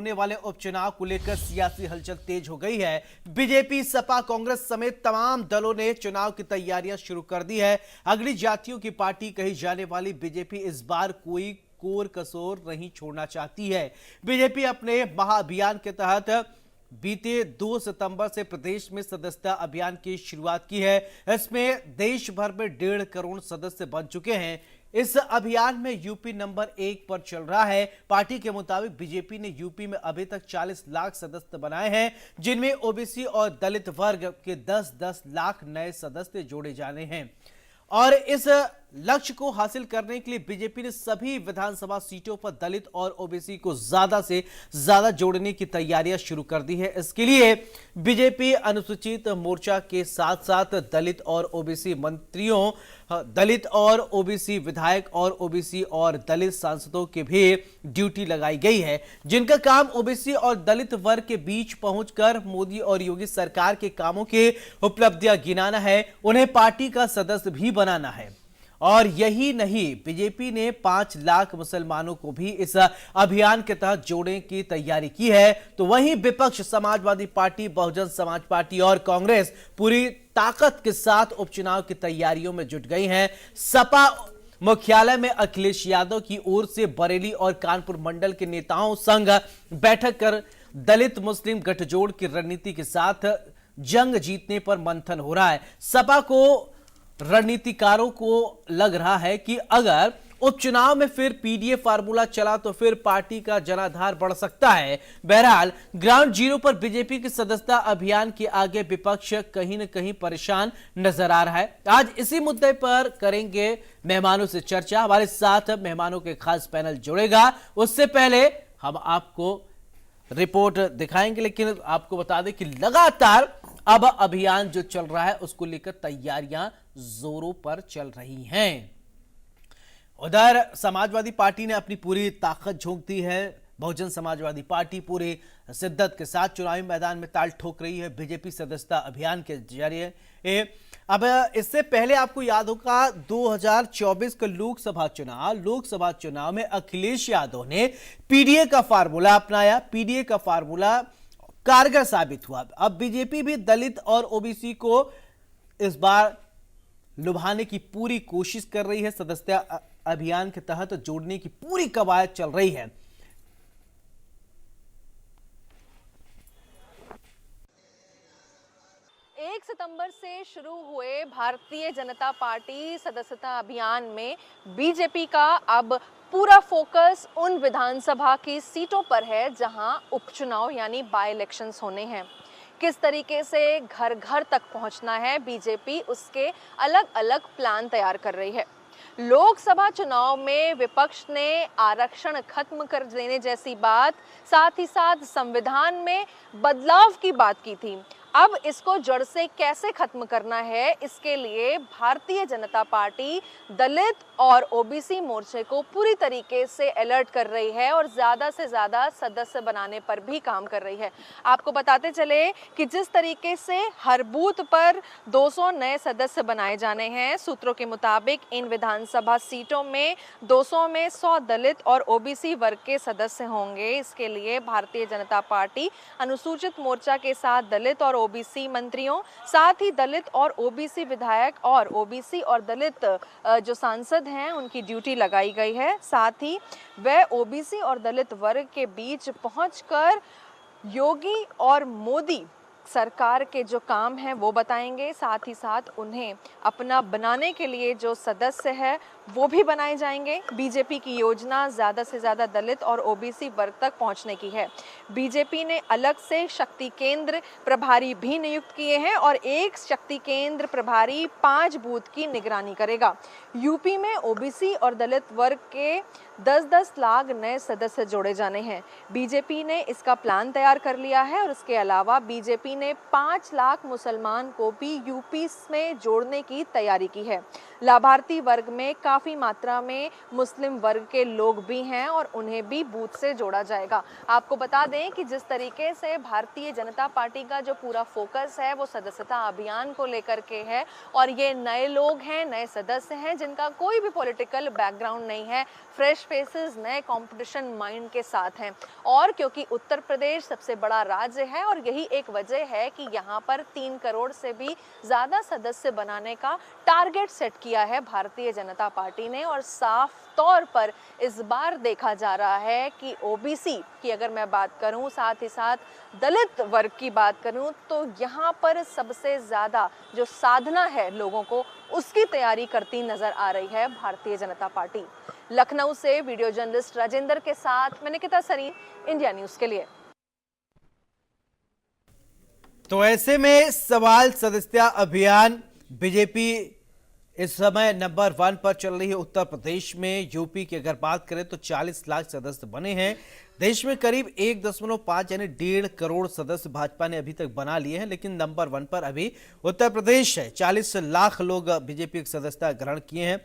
होने वाले उपचुनाव को लेकर सियासी हलचल तेज हो गई है। बीजेपी, सपा, कांग्रेस समेत तमाम दलों ने चुनाव की तैयारियां शुरू कर दी है। अगली जातियों की पार्टी कही जाने वाली बीजेपी इस बार कोई कोर कसोर नहीं छोड़ना चाहती है। बीजेपी अपने महाअभियान के तहत बीते 2 सितंबर से प्रदेश में सदस्यता अभियान की शुरुआत की है। इसमें देश भर में 1.5 करोड़ सदस्य बन चुके हैं। इस अभियान में यूपी नंबर 1 पर चल रहा है। पार्टी के मुताबिक बीजेपी ने यूपी में अभी तक 40 लाख सदस्य बनाए हैं, जिनमें ओबीसी और दलित वर्ग के 10-10 लाख नए सदस्य जोड़े जाने हैं। और इस लक्ष्य को हासिल करने के लिए बीजेपी ने सभी विधानसभा सीटों पर दलित और ओबीसी को ज्यादा से ज्यादा जोड़ने की तैयारियां शुरू कर दी है। इसके लिए बीजेपी अनुसूचित मोर्चा के साथ साथ दलित और ओबीसी मंत्रियों, दलित और ओबीसी विधायक और ओबीसी और दलित सांसदों की भी ड्यूटी लगाई गई है, जिनका काम ओबीसी और दलित वर्ग के बीच पहुंचकर मोदी और योगी सरकार के कामों की उपलब्धियां गिनाना है, उन्हें पार्टी का सदस्य भी बनाना है। और यही नहीं, बीजेपी ने 5 लाख मुसलमानों को भी इस अभियान के तहत जोड़ने की तैयारी की है। तो वहीं विपक्ष समाजवादी पार्टी, बहुजन समाज पार्टी और कांग्रेस पूरी ताकत के साथ उपचुनाव की तैयारियों में जुट गई हैं। सपा मुख्यालय में अखिलेश यादव की ओर से बरेली और कानपुर मंडल के नेताओं संग बैठक कर दलित मुस्लिम गठजोड़ की रणनीति के साथ जंग जीतने पर मंथन हो रहा है। सपा को रणनीतिकारों को लग रहा है कि अगर उपचुनाव में फिर पीडीए फार्मूला चला तो फिर पार्टी का जनाधार बढ़ सकता है। बहरहाल ग्राउंड जीरो पर बीजेपी की सदस्यता अभियान के आगे विपक्ष कहीं न कहीं परेशान नजर आ रहा है। आज इसी मुद्दे पर करेंगे मेहमानों से चर्चा। हमारे साथ मेहमानों के खास पैनल जुड़ेगा। उससे पहले हम आपको रिपोर्ट दिखाएंगे, लेकिन आपको बता दें कि लगातार अब अभियान जो चल रहा है उसको लेकर तैयारियां जोरों पर चल रही हैं। उधर समाजवादी पार्टी ने अपनी पूरी ताकत झोंक दी है। बहुजन समाजवादी पार्टी पूरे शिद्दत के साथ चुनावी मैदान में ताल ठोक रही है बीजेपी सदस्यता अभियान के जरिए। अब इससे पहले आपको याद होगा 2024 का लोकसभा चुनाव में अखिलेश यादव ने पीडीए का फार्मूला अपनाया। पीडीए का फार्मूला कारगर साबित हुआ। अब बीजेपी भी दलित और ओबीसी को इस बार लुभाने की पूरी कोशिश कर रही है। सदस्यता अभियान के तहत जोड़ने की पूरी कवायद चल रही है। 1 सितंबर से शुरू हुए भारतीय जनता पार्टी सदस्यता अभियान में बीजेपी का अब पूरा फोकस उन विधानसभा की सीटों पर है जहां उपचुनाव यानी बाय इलेक्शंस होने हैं। किस तरीके से घर घर तक पहुंचना है, बीजेपी उसके अलग अलग प्लान तैयार कर रही है। लोकसभा चुनाव में विपक्ष ने आरक्षण खत्म कर देने जैसी बात, साथ ही साथ संविधान में बदलाव की बात की थी। अब इसको जड़ से कैसे खत्म करना है, इसके लिए भारतीय जनता पार्टी दलित और ओबीसी मोर्चे को पूरी तरीके से अलर्ट कर रही है और ज़्यादा से ज़्यादा सदस्य बनाने पर भी काम कर रही है। आपको बताते चले कि जिस तरीके से हर बूथ पर 200 नए सदस्य बनाए जाने हैं, सूत्रों के मुताबिक इन विधानसभा सीटों में 200 में 100 दलित और ओबीसी वर्ग के सदस्य होंगे। इसके लिए भारतीय जनता पार्टी अनुसूचित मोर्चा के साथ दलित और ओबीसी मंत्रियों, साथ ही दलित और ओबीसी विधायक और ओबीसी और दलित जो सांसद हैं उनकी ड्यूटी लगाई गई है। साथ ही वह ओबीसी और दलित वर्ग के बीच पहुंचकर योगी और मोदी सरकार के जो काम हैं वो बताएंगे। साथ ही साथ उन्हें अपना बनाने के लिए जो सदस्य है वो भी बनाए जाएंगे। बीजेपी की योजना ज़्यादा से ज़्यादा दलित और ओबीसी वर्ग तक पहुंचने की है। बीजेपी ने अलग से शक्ति केंद्र प्रभारी भी नियुक्त किए हैं और एक शक्ति केंद्र प्रभारी 5 बूथ की निगरानी करेगा। यूपी में ओबीसी और दलित वर्ग के 10-10 लाख नए सदस्य जोड़े जाने हैं। बीजेपी ने इसका प्लान तैयार कर लिया है और इसके अलावा बीजेपी ने 5 लाख मुसलमान को भी यूपी में जोड़ने की तैयारी की है। लाभार्थी वर्ग में काफ़ी मात्रा में मुस्लिम वर्ग के लोग भी हैं और उन्हें भी बूथ से जोड़ा जाएगा। आपको बता दें कि जिस तरीके से भारतीय जनता पार्टी का जो पूरा फोकस है वो सदस्यता अभियान को लेकर के है और ये नए लोग हैं, नए सदस्य हैं जिनका कोई भी पॉलिटिकल बैकग्राउंड नहीं है, फ्रेश फेसेस, नए कंपटीशन माइंड के साथ हैं। और क्योंकि उत्तर प्रदेश सबसे बड़ा राज्य है और यही एक वजह है कि यहाँ पर 3 करोड़ से भी ज़्यादा सदस्य बनाने का टारगेट सेट किया है भारतीय जनता पार्टी ने। और साफ तौर पर इस बार देखा जा रहा है कि ओबीसी की अगर मैं बात करूं, साथ ही साथ दलित वर्ग की बात करूं, तो यहाँ पर सबसे ज़्यादा जो साधना है लोगों को उसकी तैयारी करती नजर आ रही है भारतीय जनता पार्टी। लखनऊ से वीडियो जर्नलिस्ट राजेंद्र के साथ मैं निकिता सरीन, इंडिया न्यूज़ के लिए। तो ऐसे में सवाल, सदस्यता अभियान बीजेपी इस समय नंबर 1 पर चल रही है उत्तर प्रदेश में। यूपी की अगर बात करें तो 40 लाख सदस्य बने हैं। देश में करीब 1.5 यानी 1.5 करोड़ सदस्य भाजपा ने अभी तक बना लिए हैं, लेकिन नंबर 1 पर अभी उत्तर प्रदेश है। 40 लाख लोग बीजेपी की सदस्यता ग्रहण किए हैं।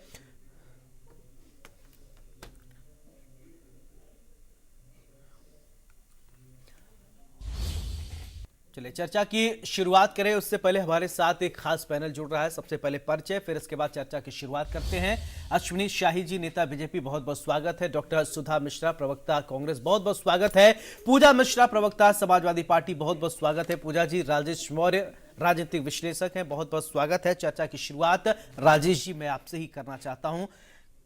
चलिए चर्चा की शुरुआत करें, उससे पहले हमारे साथ एक खास पैनल जुड़ रहा है। सबसे पहले परिचय, फिर इसके बाद चर्चा की शुरुआत करते हैं। अश्विनी शाही जी, नेता बीजेपी, बहुत बहुत स्वागत है। डॉक्टर सुधा मिश्रा, प्रवक्ता कांग्रेस, बहुत बहुत स्वागत है। पूजा मिश्रा, प्रवक्ता समाजवादी पार्टी, बहुत बहुत स्वागत है। पूजा जी। राजेश मौर्य, राजनीतिक विश्लेषक हैं, बहुत बहुत स्वागत है। चर्चा की शुरुआत राजेश जी मैं आपसे ही करना चाहता हूं।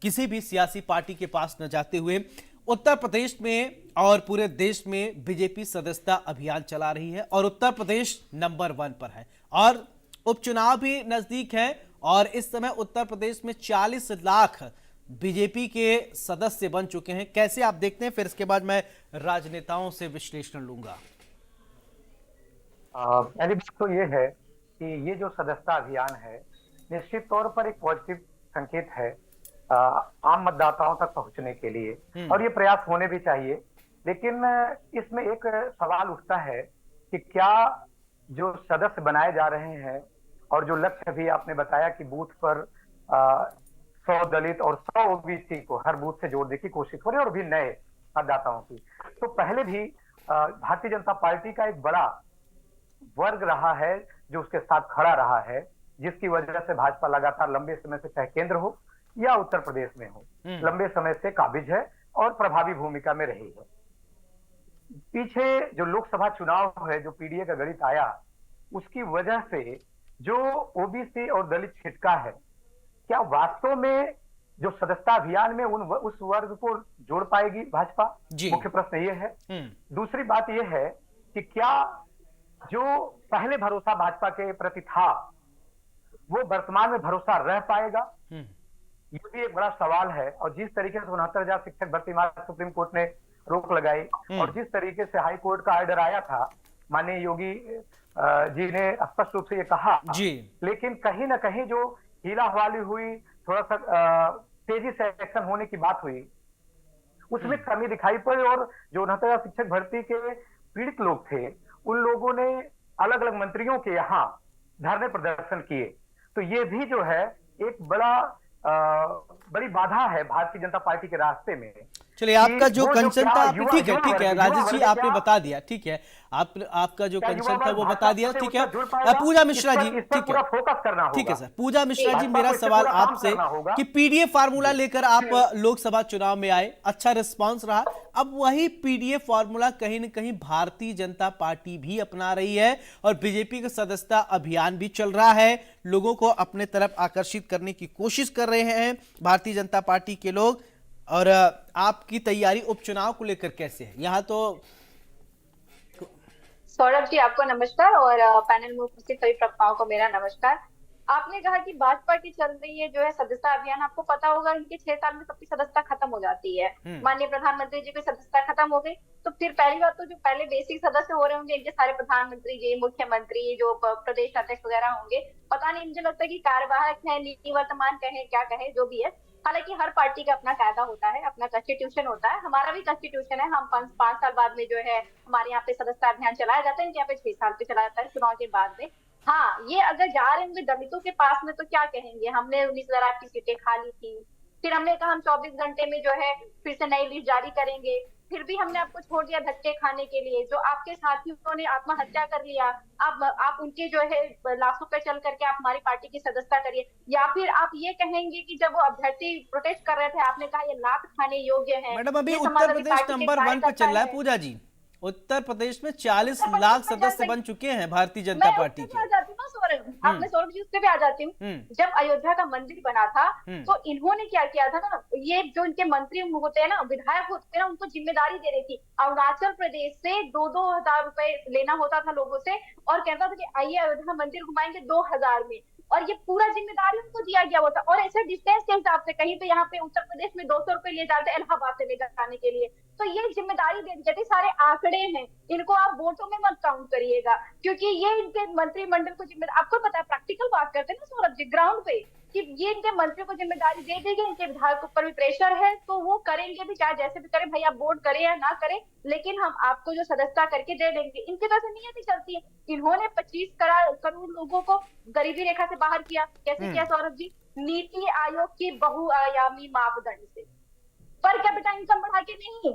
किसी भी सियासी पार्टी के पास न जाते हुए उत्तर प्रदेश में और पूरे देश में बीजेपी सदस्यता अभियान चला रही है और उत्तर प्रदेश नंबर 1 पर है और उपचुनाव भी नजदीक है और इस समय उत्तर प्रदेश में 40 लाख बीजेपी के सदस्य बन चुके हैं। कैसे आप देखते हैं? फिर इसके बाद मैं राजनेताओं से विश्लेषण लूंगा। पहली बात तो ये है कि ये जो सदस्यता अभियान है निश्चित तौर पर एक पॉजिटिव संकेत है आम मतदाताओं तक पहुंचने के लिए, और ये प्रयास होने भी चाहिए। लेकिन इसमें एक सवाल उठता है कि क्या जो सदस्य बनाए जा रहे हैं और जो लक्ष्य भी आपने बताया कि बूथ पर 100 दलित और 100 ओबीसी को हर बूथ से जोड़ने की कोशिश हो रही है और भी नए मतदाताओं की, तो पहले भी भारतीय जनता पार्टी का एक बड़ा वर्ग रहा है जो उसके साथ खड़ा रहा है, जिसकी वजह से भाजपा लगातार लंबे समय से चाहे केंद्र हो या उत्तर प्रदेश में हो, लंबे समय से काबिज है और प्रभावी भूमिका में रही है। पीछे जो लोकसभा चुनाव है, जो पीडीए का गणित आया, उसकी वजह से जो ओबीसी और दलित छिटका है, क्या वास्तव में जो सदस्यता अभियान में उस वर्ग को जोड़ पाएगी भाजपा? मुख्य प्रश्न ये है। दूसरी बात यह है कि क्या जो पहले भरोसा भाजपा के प्रति था वो वर्तमान में भरोसा रह पाएगा? ये भी एक बड़ा सवाल है। और जिस तरीके से 69,000 शिक्षक भर्ती मामले सुप्रीम कोर्ट ने रोक लगाई और जिस तरीके से हाई कोर्ट का ऑर्डर आया था, माननीय योगी जी ने स्पष्ट रूप से ये कहा जी, लेकिन कहीं ना कहीं जो हीला हवाली हुई, थोड़ा सा तेजी से एक्शन होने की बात हुई, उसमें कमी दिखाई पड़ी। और जो 69,000 शिक्षक भर्ती के पीड़ित लोग थे, उन लोगों ने अलग अलग मंत्रियों के यहाँ धरने प्रदर्शन किए। तो ये भी जो है एक बड़ी बाधा है भारतीय जनता पार्टी के रास्ते में। चलिए, आपका जो कंसर्न था, ठीक है राजेश जी, आपने बता दिया, ठीक है, आपका जो कंसर्न था वो बता दिया, ठीक है। पूजा मिश्रा जी, ठीक है, फोकस करना होगा। ठीक है सर। पूजा मिश्रा जी, मेरा सवाल आपसे कि पीडीए फार्मूला लेकर आप लोकसभा चुनाव में आए, अच्छा रिस्पांस रहा, अब वही पीडीए फार्मूला कहीं न कहीं भारतीय जनता पार्टी भी अपना रही है और बीजेपी का सदस्यता अभियान भी चल रहा है, लोगों को अपने तरफ आकर्षित करने की कोशिश कर रहे हैं भारतीय जनता पार्टी के लोग। और आपकी तैयारी उपचुनाव को लेकर कैसे है? यहाँ तो सौरभ जी, आपको नमस्कार और पैनल में उपस्थित सभी प्रवक्ताओं को मेरा नमस्कार। आपने कहा कि भाजपा की चल रही है जो है सदस्यता अभियान, आपको पता होगा इनके 6 साल में सबकी सदस्यता खत्म हो जाती है। माननीय प्रधानमंत्री जी की सदस्यता खत्म हो गई, तो फिर पहली बात तो जो पहले बेसिक सदस्य हो रहे होंगे इनके सारे प्रधानमंत्री जी, मुख्यमंत्री, जो प्रदेश अध्यक्ष वगैरह होंगे, पता नहीं, मुझे लगता है कि कार्यवाहक है, निवर्तमान कहे, क्या कहे, जो भी है। हालांकि हर पार्टी का अपना कायदा होता है, अपना कॉन्स्टिट्यूशन होता है, हमारा भी कॉन्स्टिट्यूशन है। हम 5 साल बाद में जो है हमारे यहाँ पे सदस्यता अभियान चलाया जाता है, इनके यहाँ पे 6 साल पे चलाया जाता है चुनाव के बाद में। हाँ, ये अगर जा रहे होंगे दलितों के पास में तो क्या कहेंगे, हमने 19,000 आपकी सीटें खाली थी, फिर हमने कहा हम 24 घंटे में जो है फिर से नई लिस्ट जारी करेंगे, फिर भी हमने आपको छोड़ दिया धक्के खाने के लिए। जो आपके साथियों ने आत्महत्या कर लिया, आप उनके जो है लाशों पे चल करके आप हमारी पार्टी की सदस्यता करिए, या फिर आप ये कहेंगे कि जब वो अभ्यर्थी प्रोटेस्ट कर रहे थे आपने कहा ये लात खाने योग्य है, मैडम अभी ये उत्तर समाजवादी प्रदेश पार्टी के नंबर 1 पे कार्यकर्ता चल रहा है है। पूजा जी। उत्तर प्रदेश में 40 उत्तर लाख प्रदेश में सदस्य जैसे बन चुके हैं भारतीय जनता मैं पार्टी उससे भी के। आ जाती हूँ ना सौरभ, आपने सौरभ जी उससे भी आ जाती हूँ। जब अयोध्या का मंदिर बना था तो इन्होंने क्या किया था ना, ये जो इनके मंत्री होते हैं ना, विधायक होते हैं ना, उनको जिम्मेदारी दे रही थी। अरुणाचल प्रदेश से 2-2 हजार रुपए लेना होता था लोगों से और कहता था कि आइए अयोध्या मंदिर घुमाएंगे 2 हजार में, और ये पूरा जिम्मेदारी उनको दिया गया होता। और ऐसे डिस्टेंस के हिसाब से कहीं पे यहाँ पे उत्तर प्रदेश में 200 रुपए लिए जाते इलाहाबाद से ले जाने के लिए, तो ये जिम्मेदारी दे दी जाती। सारे आंकड़े हैं, इनको आप वोटों में मत काउंट करिएगा, क्योंकि ये इनके मंत्रिमंडल को जिम्मेदारी, आपको पता है प्रैक्टिकल बात करते हैं ना सौरभ जी ग्राउंड पे, कि ये इनके मंत्री को जिम्मेदारी दे देगी, इनके विधायक ऊपर भी प्रेशर है तो वो करेंगे भी, चाहे जैसे भी करें, भाई आप वोट करें या ना करें, लेकिन हम आपको जो सदस्यता करके दे देंगे। इनकी तो ऐसे नियत ही चलती है। इन्होंने 25 करोड़ लोगों को गरीबी रेखा से बाहर किया, कैसे किया सौरभ जी? नीति आयोग की बहुआयामी मापदंड से, पर कैपिटा इनकम बढ़ा के नहीं,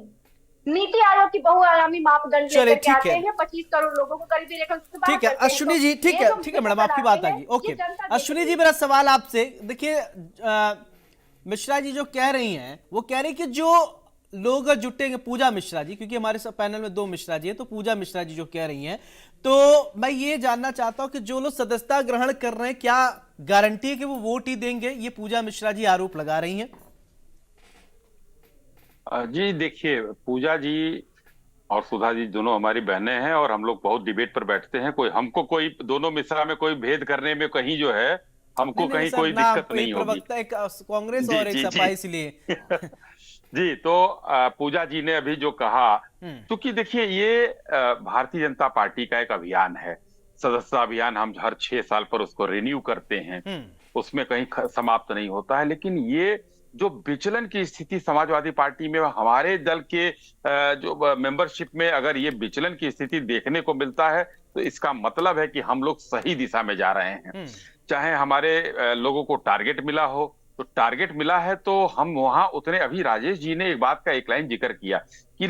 नीति आयोग की बहुआयामी मापदंड लेकर के आते हैं, 25 करोड़ लोगों को गरीबी रेखा से बाहर ठीक है करते हैं। अश्विनी जी, ठीक है मैडम, आपकी बात आ गई। ओके अश्विनी जी, मेरा सवाल आपसे, देखिए मिश्रा जी जो कह रही हैं वो कह रही कि जो लोग जुटेंगे, पूजा मिश्रा जी, क्योंकि हमारे सब पैनल में 2 मिश्रा जी है, तो पूजा मिश्रा जी जो कह रही हैं, तो मैं ये जानना चाहता हूं कि जो लोग सदस्यता ग्रहण कर रहे हैं क्या गारंटी है कि वो वोट ही देंगे? ये पूजा मिश्रा जी आरोप लगा रही हैं। जी देखिए, पूजा जी और सुधा जी दोनों हमारी बहनें हैं और हम लोग बहुत डिबेट पर बैठते हैं। कोई दोनों मिश्रा में कोई भेद करने में कहीं जो है हमको कहीं कोई दिक्कत नहीं होगी। प्रवक्ता एक कांग्रेस और एक सपा, इसलिए जी तो पूजा जी ने अभी जो कहा, क्योंकि देखिए ये भारतीय जनता पार्टी का एक अभियान है, सदस्यता अभियान, हम हर 6 साल पर उसको रिन्यू करते हैं, उसमें कहीं समाप्त नहीं होता है। लेकिन ये जो विचलन की स्थिति समाजवादी पार्टी में, हमारे दल के जो मेंबरशिप में अगर ये विचलन की स्थिति देखने को मिलता है तो इसका मतलब है कि हम लोग सही दिशा में जा रहे हैं। चाहे हमारे लोगों को टारगेट मिला हो, तो टारगेट मिला है तो हम वहां उतने, अभी राजेश जी ने एक बात का एक लाइन जिक्र किया कि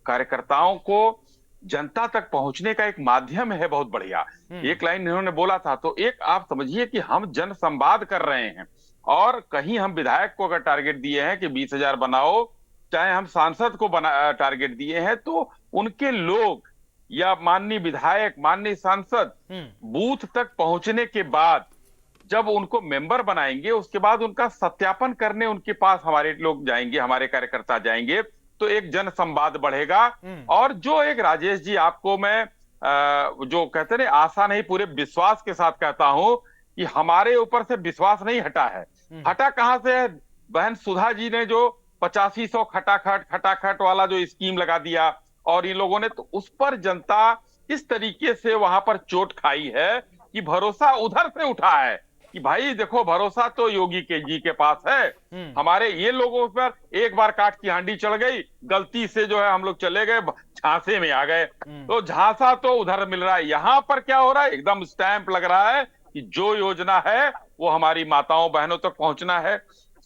कार्यकर्ताओं को जनता तक पहुंचने का एक माध्यम है बहुत बढ़िया, एक लाइन इन्होंने बोला था। तो एक आप समझिए कि हम जन संवाद कर रहे हैं, और कहीं हम विधायक को अगर टारगेट दिए हैं कि 20,000 बनाओ, चाहे हम सांसद को टारगेट दिए हैं, तो उनके लोग या माननीय विधायक, माननीय सांसद बूथ तक पहुंचने के बाद जब उनको मेंबर बनाएंगे, उसके बाद उनका सत्यापन करने उनके पास हमारे लोग जाएंगे, हमारे कार्यकर्ता जाएंगे, तो एक जन संवाद बढ़ेगा। और जो एक राजेश जी, आपको मैं जो कहते हैं आशा नहीं, पूरे विश्वास के साथ कहता हूं कि हमारे ऊपर से विश्वास नहीं हटा है। हटा कहां से है? बहन सुधा जी ने जो 8500 खटाखट वाला जो स्कीम लगा दिया, और इन लोगों ने, तो उस पर जनता इस तरीके से वहां पर चोट खाई है कि भरोसा उधर से उठा है कि भाई देखो, भरोसा तो योगी के जी के पास है, हमारे ये लोगों पर एक बार काट की हांडी चढ़ गई, गलती से जो है हम लोग चले गए, झांसे में आ गए, तो झांसा तो उधर मिल रहा है। यहाँ पर क्या हो रहा है? एकदम स्टैंप लग रहा है कि जो योजना है वो हमारी माताओं बहनों तक पहुंचना है,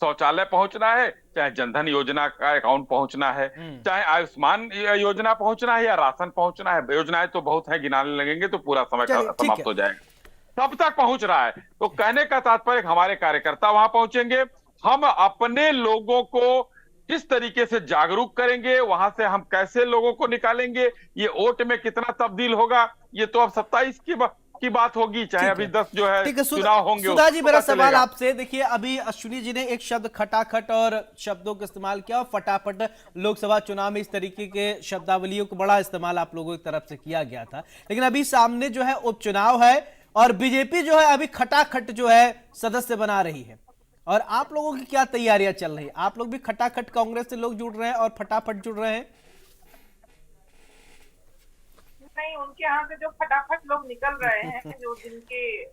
शौचालय पहुंचना है, चाहे जनधन योजना का अकाउंट पहुंचना है, चाहे आयुष्मान योजना पहुंचना है, या राशन पहुंचना है। योजनाएं तो बहुत है, गिनाने लगेंगे तो पूरा समय समाप्त हो जाएगा, तब तक पहुंच रहा है। तो कहने का तात्पर्य हमारे कार्यकर्ता वहां पहुंचेंगे, हम अपने लोगों को किस तरीके से जागरूक करेंगे, वहां से हम कैसे लोगों को निकालेंगे, ये वोट में कितना तब्दील होगा, ये तो अब 27 की बात होगी, चाहे अभी 10 जो है चुनाव होंगे। सुधा जी, मेरा सवाल आपसे, देखिए अभी अश्विनी जी ने एक शब्द खटाखट और शब्दों का इस्तेमाल किया, और फटाफट लोकसभा चुनाव में इस तरीके के शब्दावलियों को बड़ा इस्तेमाल आप लोगों की तरफ से किया गया था। लेकिन अभी सामने जो है उपचुनाव है, और बीजेपी जो है अभी खटाखट जो है सदस्य बना रही है, और आप लोगों की क्या तैयारियां चल रही है? आप लोग भी खटाखट कांग्रेस से लोग जुड़ रहे हैं और फटाफट जुड़ रहे हैं? नहीं, उनके यहाँ से जो फटाफट लोग निकल रहे हैं, जो जिनके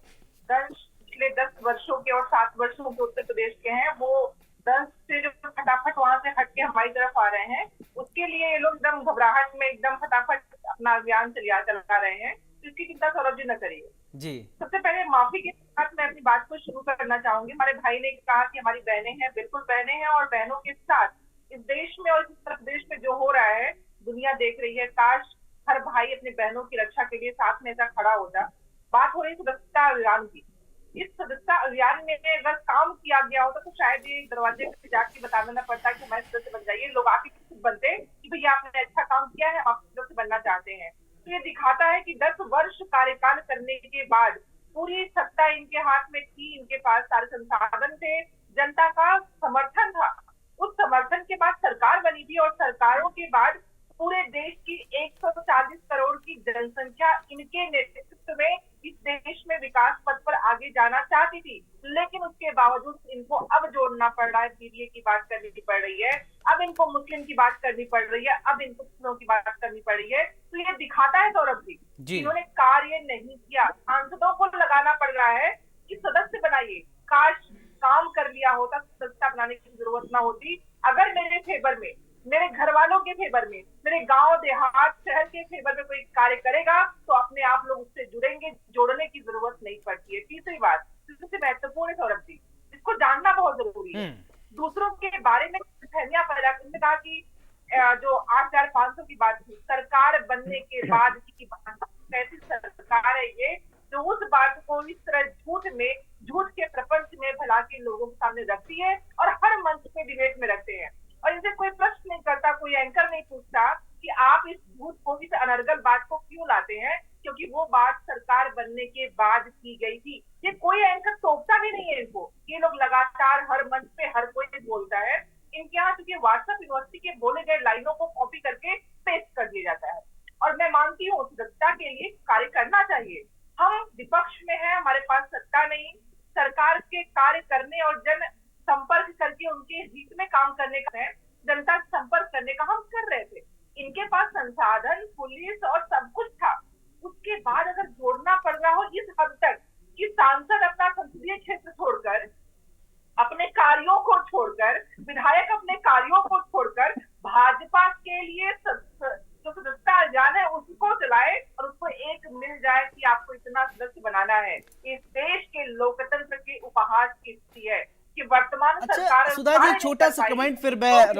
पिछले 10 वर्षों के और 7 वर्षों के उत्तर प्रदेश के हैं, वो 10 से जो फटाफट वहां से हट के हमारी तरफ आ रहे हैं, उसके लिए ये लोग एकदम घबराहट में एकदम फटाफट अपना अभियान चला रहे हैं। तो इसकी चिंता सौरभ जी न करिए। जी। सबसे पहले माफी के साथ मैं अपनी बात को शुरू करना चाहूंगी। हमारे भाई ने कहा कि हमारी बहनें हैं, बिल्कुल बहनें हैं, और बहनों के साथ इस देश में और इस उत्तर प्रदेश में जो हो रहा है दुनिया देख रही है। काश हर भाई अपनी बहनों की रक्षा के लिए साथ में ऐसा खड़ा होता। बात हो रही सदस्यता अभियान की। इस सदस्यता अभियान में अगर काम किया गया होता तो शायद ये दरवाजे पे जाके बताना न पड़ता कि हमारे सदस्य बन जाइए। लोग आके खुद बनते कि भैया आपने अच्छा काम किया है, आप सदस्य बनना चाहते हैं। तो ये दिखाता है कि 10 वर्ष कार्यकाल करने के बाद पूरी सत्ता इनके हाथ में थी, इनके पास सारे संसाधन थे, जनता का समर्थन था। उस समर्थन के बाद सरकार बनी थी, और सरकारों के बाद पूरे देश की 140 करोड़ की जनसंख्या इनके नेतृत्व में इस देश में विकास पथ पर आगे जाना चाहती थी। लेकिन उसके बावजूद इनको अब जोड़ना पड़ रहा है, सीडीए की बात करनी पड़ रही है, अब इनको मुस्लिम की बात करनी पड़ रही है, अब इनको मुस्लिमों की बात करनी पड़ रही है। तो ये दिखाता है सौरभ जी, इन्होंने कार्य नहीं किया। सांसदों को लगाना पड़ रहा है कि सदस्य बनाइए। काश काम कर लिया होता, सदस्यता बनाने की जरूरत ना होती। अगर मेरे फेवर में, मेरे घर वालों के फेवर में, मेरे गांव देहात शहर के फेवर में कोई कार्य करेगा तो अपने आप लोग उससे जुड़ेंगे, जोड़ने की जरूरत नहीं पड़ती है। तीसरी बात सबसे महत्वपूर्ण है सौरभ जी, इसको जानना बहुत जरूरी है। दूसरों के बारे में फहमियां पैदा करने, कहा कि जो 8,500 की बात थी, सरकार बनने के बाद की बात, कैसी सरकार है ये जो उस बात को इस तरह झूठ के प्रपंच में भला के लोगों के सामने रखती है और हर मंच पे डिबेट में रखते हैं। और इनसे कोई प्रश्न नहीं करता, कोई एंकर नहीं पूछता कि आप इस झूठ को, इस अनर्गल बात को क्यों लाते हैं, क्योंकि वो बात सरकार बनने के बाद की गई थी। ये कोई एंकर टोकता भी नहीं है इनको। ये लोग लगातार हर मंच पे हर कोई बोलता है। इनके यहाँ चूंकि व्हाट्सएप यूनिवर्सिटी के बोले गए लाइनों को कॉपी करके पेस्ट कर दिया जाता है। और मैं मानती हूँ सदस्यता के लिए कार्य करना चाहिए। हम विपक्ष में हैं, हमारे पास सत्ता नहीं, सरकार के कार्य करने और जन संपर्क करके उनके हित में काम करने का है, जनता से संपर्क करने का हम कर रहे थे। इनके पास संसाधन, पुलिस और सब कुछ था। उसके बाद अगर जोड़ना पड़ रहा हो इस हद तक कि सांसद अपना संसदीय क्षेत्र छोड़कर, अपने कार्यों को छोड़कर, विधायक अपने कार्यों को छोड़कर भाजपा के लिए जो सदस्यता अभियान है उसको चलाए और उसको एक मिल जाए कि आपको इतना सदस्य बनाना है। इस देश के लोकतंत्र के उपहास की स्थिति है कि वर्तमान सरकार। सुधा जी, छोटा सा कमेंट, फिर मैं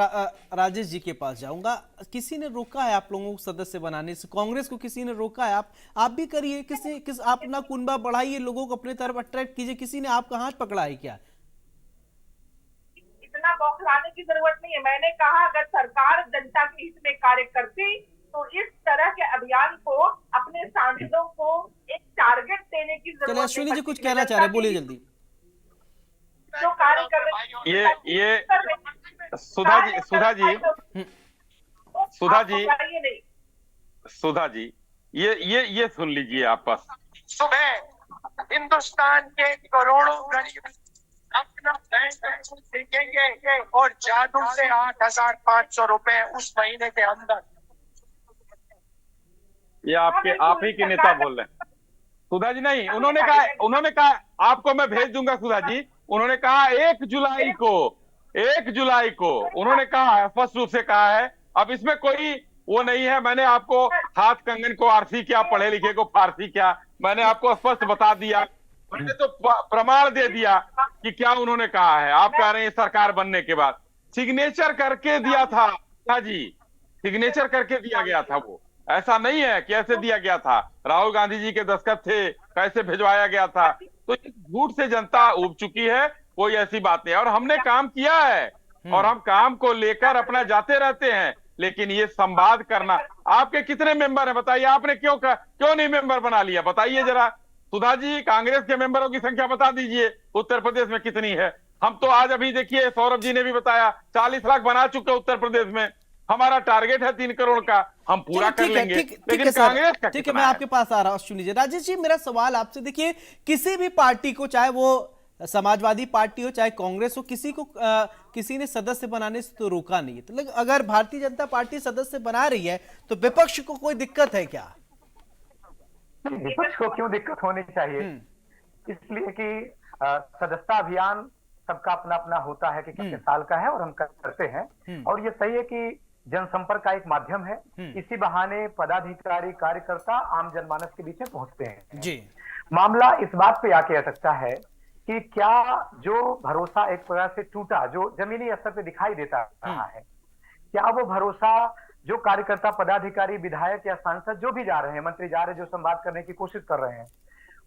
राजेश जी के पास जाऊंगा। किसी ने रोका है आप लोगों को सदस्य बनाने से? कांग्रेस को किसी ने रोका है? आप भी करिए, आप अपना कुनबा बढ़ाइए, लोगों को अपने तरफ अट्रैक्ट कीजिए। किसी ने आपका हाथ पकड़ा है क्या? इतना बौखलाने की जरूरत नहीं है। मैंने कहा अगर सरकार जनता के हित में कार्य करती तो इस तरह के अभियान को अपने सांसदों को एक टारगेट देने की जरूरत चलिए, अश्विनी जी कुछ कहना चाह रहे, बोलिए जल्दी। जो कार्य कर रहे ये सुधा जी ये सुन लीजिए आप बस। सुबह हिंदुस्तान के करोड़ों गरीब अपना बैंक देंगे और जादू से 8,500 रुपए उस महीने के अंदर। ये आप ही के नेता बोल रहे हैं सुधा जी। नहीं, उन्होंने कहा आपको मैं भेज दूंगा सुधा जी। उन्होंने कहा 1 जुलाई को उन्होंने कहा है, स्पष्ट रूप से कहा है। अब इसमें कोई वो नहीं है। मैंने आपको हाथ कंगन को आरसी क्या, पढ़े लिखे को फारसी क्या, मैंने आपको स्पष्ट बता दिया। मैंने तो प्रमाण दे दिया कि क्या उन्होंने कहा है। आप कह रहे हैं सरकार बनने के बाद सिग्नेचर करके दिया था जी, सिग्नेचर करके दिया गया था। वो ऐसा नहीं है कि ऐसे दिया गया था। राहुल गांधी जी के दस्तखत थे, कैसे भिजवाया गया था। तो इस झूठ से जनता उब चुकी है, कोई ऐसी बात नहीं। और हमने काम किया है और हम काम को लेकर अपना जाते रहते हैं। लेकिन ये संवाद करना, आपके कितने मेंबर हैं बताइए? आपने क्यों नहीं मेंबर बना लिया बताइए जरा। सुधा जी, कांग्रेस के मेंबरों की संख्या बता दीजिए उत्तर प्रदेश में कितनी है। हम तो आज अभी देखिए, सौरभ जी ने भी बताया 40 लाख बना चुके उत्तर प्रदेश में। हमारा टारगेट है 3 करोड़ का, हम पूरा कर लेंगे। लेकिन कांग्रेस का ठीक है, मैं आपके पास आ रहा हूं अश्विनी जी। राजेश जी, मेरा सवाल आपसे, देखिए किसी भी पार्टी को, चाहे वो समाजवादी पार्टी हो चाहे कांग्रेस हो, किसी ने सदस्य बनाने से तो रोका नहीं है। तो अगर भारतीय जनता पार्टी सदस्य बना रही है तो विपक्ष को कोई दिक्कत है क्या? विपक्ष को क्यों दिक्कत होनी चाहिए? इसलिए कि सदस्यता अभियान सबका अपना अपना होता है कि कितने साल का है और हम करते हैं। और ये सही है कि जनसंपर्क का एक माध्यम है। इसी बहाने पदाधिकारी कार्यकर्ता आम जनमानस के बीच में पहुंचते हैं जी। मामला इस बात पे आके अटकता है कि क्या जो भरोसा एक प्रकार से टूटा, जो जमीनी स्तर पे दिखाई देता रहा है, क्या वो भरोसा जो कार्यकर्ता पदाधिकारी विधायक या सांसद जो भी जा रहे हैं, मंत्री जा रहे हैं, जो संवाद करने की कोशिश कर रहे हैं,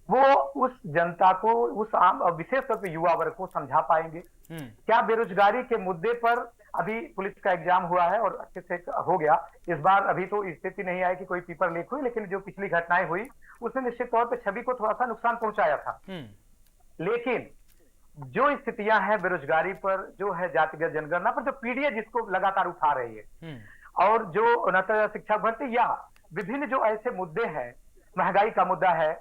वो उस जनता को, उस आम विशेष तौर पे युवा वर्ग को समझा पाएंगे? क्या बेरोजगारी के मुद्दे पर अभी पुलिस का एग्जाम हुआ है और अच्छे से हो गया, इस बार अभी तो स्थिति नहीं आई कि कोई पेपर लीक हुई, लेकिन जो पिछली घटनाएं हुई उसने निश्चित तौर पर छवि को थोड़ा सा नुकसान पहुंचाया था। लेकिन जो स्थितियां हैं बेरोजगारी पर, जो है जातिगत जनगणना पर, जो पीढ़ी जिसको लगातार उठा रही है, और जो उन्नत शिक्षा भर्ती या विभिन्न जो ऐसे मुद्दे हैं, महंगाई का मुद्दा है,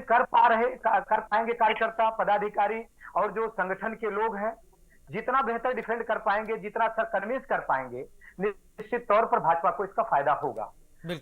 कर पाएंगे कार्यकर्ता पदाधिकारी और जो संगठन के लोग हैं, जितना बेहतर डिफेंड कर पाएंगे, जितना अच्छा कन्विंस कर पाएंगे, निश्चित तौर पर भाजपा को इसका फायदा होगा।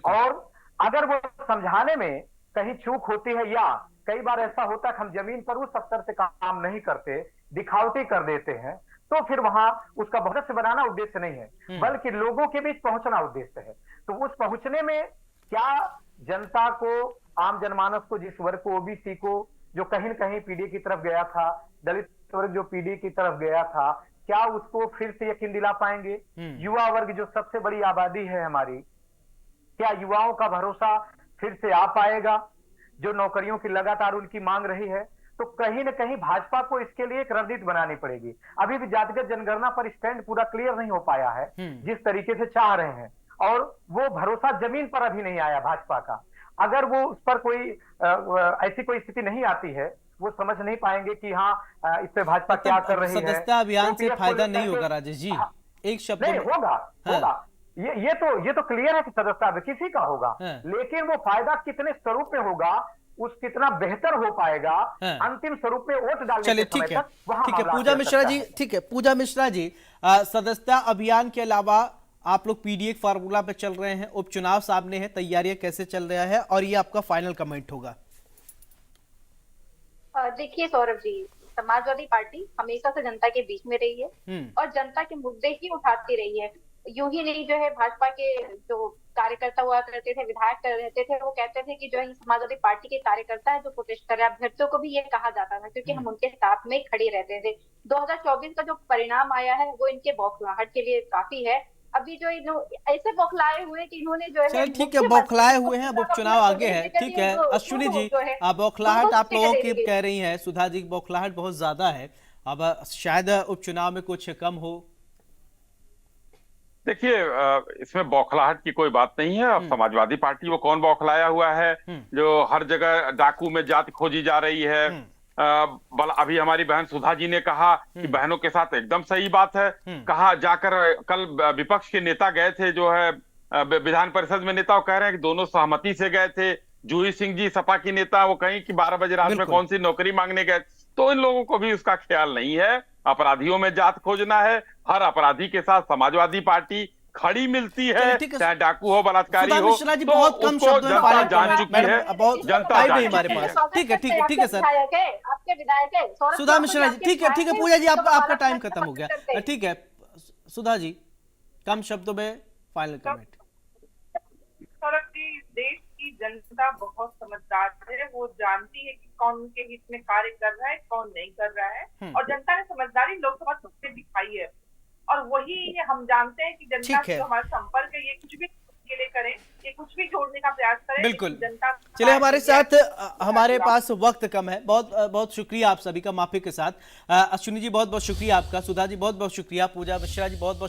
और अगर वो समझाने में कहीं चूक होती है, या कई बार ऐसा होता है कि हम जमीन पर उस स्तर से काम नहीं करते, दिखावटी कर देते हैं, तो फिर वहां उसका भविष्य बनाना उद्देश्य नहीं है, बल्कि लोगों के बीच पहुंचना उद्देश्य है। तो उस पहुंचने में क्या जनता को, आम जनमानस को, जिस वर्ग को, ओबीसी को, जो कहीं न कहीं पीढ़ी की तरफ गया था, दलित वर्ग जो पीढ़ी की तरफ गया था, क्या उसको फिर से यकीन दिला पाएंगे? युवा वर्ग जो सबसे बड़ी आबादी है हमारी, क्या युवाओं का भरोसा फिर से आ पाएगा? जो नौकरियों की लगातार उनकी मांग रही है, तो कहीं न कहीं भाजपा को इसके लिए एक रणनीति बनानी पड़ेगी। अभी भी जातिगत जनगणना पर स्टैंड पूरा क्लियर नहीं हो पाया है जिस तरीके से चाह रहे हैं, और वो भरोसा जमीन पर अभी नहीं आया भाजपा का। अगर वो उस पर कोई ऐसी कोई स्थिति नहीं आती है, वो समझ नहीं पाएंगे कि हाँ इस पे भाजपा क्या कर रही है। सदस्यता अभियान से फायदा नहीं होगा राजेश जी, एक शब्द नहीं होगा। ये तो क्लियर है कि सदस्यता किसी का होगा, लेकिन वो फायदा कितने स्वरूप में होगा, उस कितना बेहतर हो पाएगा अंतिम स्वरूप में वोट डालने के समय तक, वहां ठीक है मामला पूजा आ मिश्रा सकता जी, है। ठीक है पूजा मिश्रा जी, सदस्यता अभियान के अलावा आप लोग पीडीए फार्मूला पे चल रहे हैं, उपचुनाव सामने है, तैयारियां कैसे चल रहा है, और ये आपका फाइनल कमेंट होगा? देखिए सौरभ जी, समाजवादी पार्टी हमेशा से जनता के बीच में रही है और जनता के मुद्दे ही उठाती रही है। यूं ही नहीं, जो है भाजपा के जो कार्यकर्ता हुआ करते थे, विधायक रहते थे, वो कहते थे कि जो है समाजवादी पार्टी के कार्यकर्ता है जो प्रोटेस्ट कर रहे हैं, अभ्यर्थियों को भी ये कहा जाता था, क्योंकि हम उनके साथ में खड़े रहते थे। 2024 का जो परिणाम आया है वो इनके बौखलाहट के लिए काफी है। अभी जो ऐसे बौखलाए हुए कि इन्होंने जो है, ठीक है, बौखलाए हुए हैं, अब उपचुनाव आगे है, ठीक है। अश्विनी जी, बौखलाहट आप लोगों की कह रही है, सुधा जी बौखलाहट बहुत ज्यादा है, अब शायद उपचुनाव में कुछ कम हो। देखिए, इसमें बौखलाहट की कोई बात नहीं है। अब समाजवादी पार्टी वो कौन बौखलाया हुआ है जो हर जगह डाकू में जाति खोजी जा रही है। अभी हमारी बहन सुधा जी ने कहा कि बहनों के साथ एकदम सही बात है। कहा जाकर, कल विपक्ष के नेता गए थे, जो है विधान परिषद में नेता, वो कह रहे हैं कि दोनों सहमति से गए थे। जूही सिंह जी सपा की नेता, वो कहीं कि 12 बजे रात में कौन सी नौकरी मांगने गए, तो इन लोगों को भी उसका ख्याल नहीं है। अपराधियों में जात खोजना है, हर अपराधी के साथ समाजवादी पार्टी खड़ी मिलती है, चाहे डाकू हो, बलात्कारी हो, जी, बहुत कम शब्दों में जनता जान चुकी है, जनता जान हमारे चुकी पास। है। ठीक है सर, आपके विधायक है सुधा मिश्रा जी, ठीक है पूजा जी, आपका टाइम खत्म हो गया, ठीक है सुधा जी, कम शब्दों में फाइनल कमेंट। सौरभ जी, देश की जनता बहुत समझदार है, वो जानती है कि कौन उनके हित में कार्य कर रहा है, कौन नहीं कर रहा है, और जनता ने समझदारी लोकसभा चुनाव में दिखाई है। और वही हम जानते हैं कि जनता से जो हमारा संपर्क है, ये कुछ भी के लिए करें, ये कुछ भी जोड़ने का प्रयास करें, बिल्कुल। जनता चलिए, हमारे साथ हमारे पास वक्त कम है, बहुत बहुत शुक्रिया आप सभी का, माफी के साथ। अश्विनी जी बहुत बहुत शुक्रिया आपका, सुधा जी बहुत बहुत शुक्रिया, पूजा मिश्रा जी बहुत बहुत